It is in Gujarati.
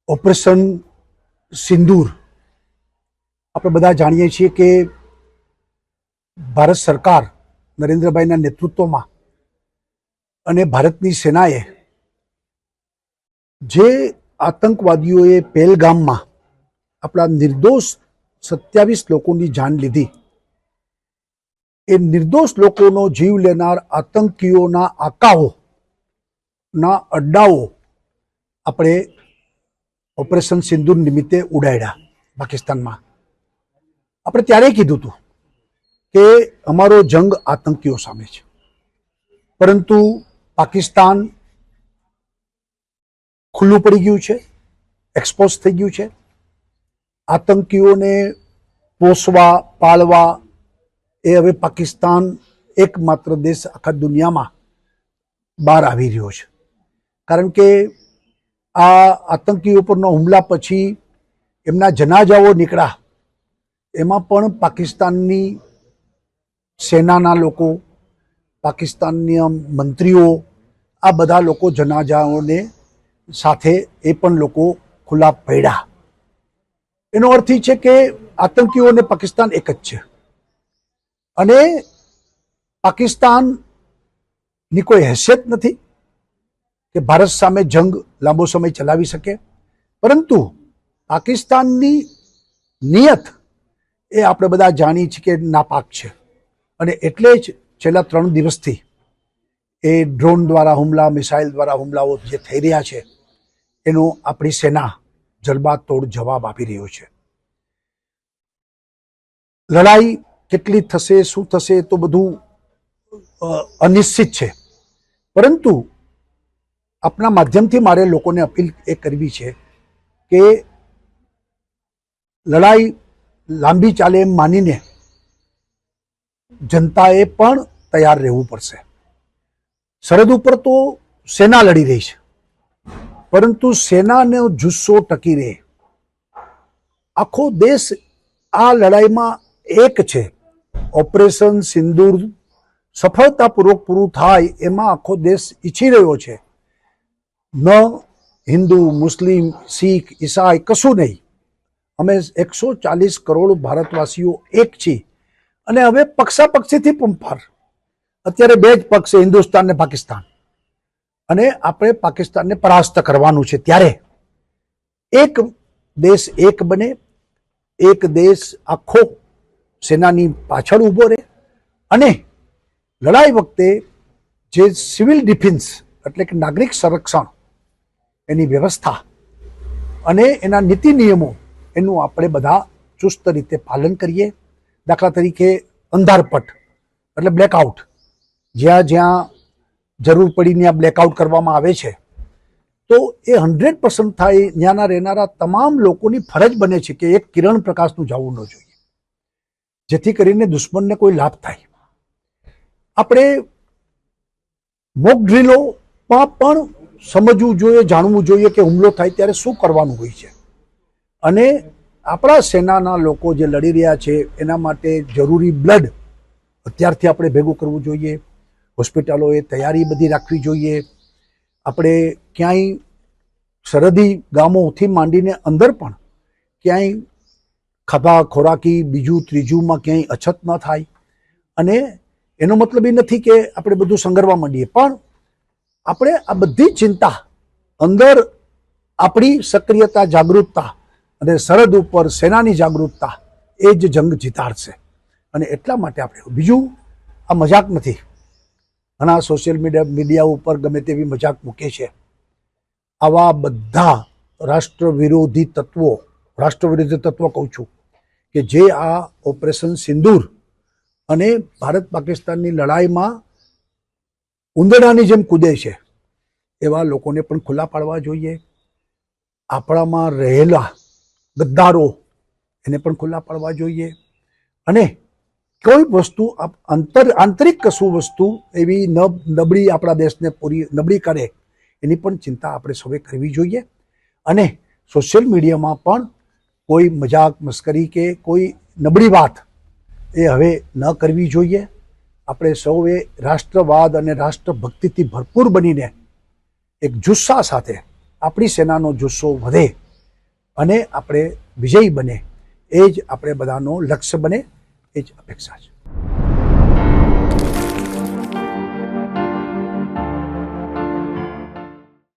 ઓપરેશન સિંદૂર આપણે બધા જાણીએ છીએ કે ભારત સરકાર નરેન્દ્રભાઈના નેતૃત્વમાં અને ભારતની સેનાએ જે આતંકવાદીઓએ પહેલગામમાં આપણા નિર્દોષ 27 લોકોની જાન લીધી, એ નિર્દોષ લોકોનો જીવ લેનાર આતંકીઓના આકાઓના અડ્ડાઓ આપણે ઓપરેશન સિંદૂર નિમિત્તે ઉડાડ્યા પાકિસ્તાનમાં. આપણે ત્યારે કીધું હતું કે અમારો જંગ આતંકીઓ સામે છે, પરંતુ પાકિસ્તાન ખુલ્લું પડી ગયું છે, એક્સપોઝ થઈ ગયું છે. આતંકીઓને પોષવા પાળવા એ હવે પાકિસ્તાન એકમાત્ર દેશ આખા દુનિયામાં બહાર આવી રહ્યો છે. કારણ કે આ આતંકીઓ પરના હુમલા પછી એમના જનાજાઓ નીકળ્યા, એમાં પણ પાકિસ્તાનની સેનાના લોકો, પાકિસ્તાનના મંત્રીઓ, આ બધા લોકો જનાજાઓને સાથે એ પણ લોકો ખુલ્લા પડ્યા. એનો અર્થ એ છે કે આતંકીઓ અને પાકિસ્તાન એક જ છે, અને પાકિસ્તાનની કોઈ હેસિયત નથી કે ભારત સામે જંગ લાંબો સમય ચલાવી શકે. પરંતુ પાકિસ્તાનની નિયત એ આપણે બધા જાણીએ છીએ કે નાપાક છે, અને એટલે જ છેલ્લા 3 દિવસથી એ ડ્રોન દ્વારા હુમલા, મિસાઇલ દ્વારા હુમલાઓ જે થઈ રહ્યા છે એનો આપણી સેના જડબાતોડ જવાબ આપી રહ્યો છે. લડાઈ કેટલી થશે, શું થશે, તો બધું અનિશ્ચિત છે. પરંતુ આપણા માધ્યમથી મારે લોકોને અપીલ એ કરવી છે કે લડાઈ લાંબી ચાલે એમ માનીને જનતાએ પણ તૈયાર રહેવું પડશે. સરહદ ઉપર તો સેના લડી રહી છે, પરંતુ સેનાનો જુસ્સો ટકી રહે. આખો દેશ આ લડાઈમાં એક છે. ઓપરેશન સિંદૂર સફળતાપૂર્વક પૂરું થાય એમાં આખો દેશ ઈચ્છી રહ્યો છે. ન હિન્દુ, મુસ્લિમ, શીખ, ઈસાઈ કશું નહીં. અમે 140 કરોડ ભારતવાસીઓ એક છીએ, અને હવે પક્ષાપક્ષીથી પંપાર અત્યારે 2 જ પક્ષ છે, હિન્દુસ્તાન ને પાકિસ્તાન, અને આપણે પાકિસ્તાનને પરાસ્ત કરવાનું છે. ત્યારે એક દેશ એક બને, એક દેશ આખો સેનાની પાછળ ઊભો રહે, અને લડાઈ વખતે જે સિવિલ ડિફેન્સ એટલે કે નાગરિક સંરક્ષણ એની વ્યવસ્થા અને એના નીતિ નિયમો એનું આપણે બધા ચુસ્ત રીતે પાલન કરીએ. દાખલા તરીકે અંધારપટ એટલે બ્લેકઆઉટ, જ્યાં જ્યાં જરૂર પડી ત્યાં બ્લેકઆઉટ કરવામાં આવે છે, તો એ 100% થાય. ત્યાંના રહેનારા તમામ લોકોની ફરજ બને છે કે એક કિરણ પ્રકાશનું જવું ન જોઈએ, જેથી કરીને દુશ્મનને કોઈ લાભ થાય. આપણે મોક ડ્રીલોમાં પણ સમજવું જોઈએ, જાણવું જોઈએ કે હુમલો થાય ત્યારે શું કરવાનું હોય છે, અને આપણા સેનાના લોકો જે લડી રહ્યા છે એના માટે જરૂરી બ્લડ અત્યારથી આપણે ભેગું કરવું જોઈએ. હોસ્પિટલોએ તૈયારી બધી રાખવી જોઈએ. આપણે ક્યાંય સરહદી ગામોથી માંડીને અંદર પણ ક્યાંય ખાધા ખોરાકી બીજું ત્રીજુંમાં ક્યાંય અછત ન થાય. અને એનો મતલબ એ નથી કે આપણે બધું સંગરવા માંડીએ, પણ આપણે આ બધી ચિંતા અંદર આપણી સક્રિયતા, જાગૃતતા અને સરહદ ઉપર સેનાની જાગૃતતા એ જ જંગ જીતાડશે. અને એટલા માટે આપણે બીજું આ મજાક નથી. ઘણા સોશિયલ મીડિયા ઉપર ગમે તેવી મજાક મૂકે છે. આવા બધા રાષ્ટ્રવિરોધી તત્વો કહું છું કે જે આ ઓપરેશન સિંદૂર અને ભારત પાકિસ્તાનની લડાઈમાં ઉંદરડાની જેમ કૂદે છે, એવા લોકોને પણ ખુલ્લા પાડવા જોઈએ. આપણામાં રહેલા ગદ્દારો એને પણ ખુલ્લા પાડવા જોઈએ. અને કોઈ વસ્તુ આંતરિક કશું વસ્તુ એવી નબળી આપણા દેશને પૂરી નબળી કરે એની પણ ચિંતા આપણે સૌએ કરવી જોઈએ. અને સોશિયલ મીડિયામાં પણ કોઈ મજાક મસ્કરી કે કોઈ નબળી વાત એ હવે ન કરવી જોઈએ. આપણે સૌએ રાષ્ટ્રવાદ અને રાષ્ટ્રભક્તિથી ભરપૂર બનીને એક જુસ્સા સાથે આપણી સેનાનો જુસ્સો વધે અને આપણે વિજયી બને એ જ આપણે બધાનો લક્ષ્ય બને એ જ અપેક્ષા છે.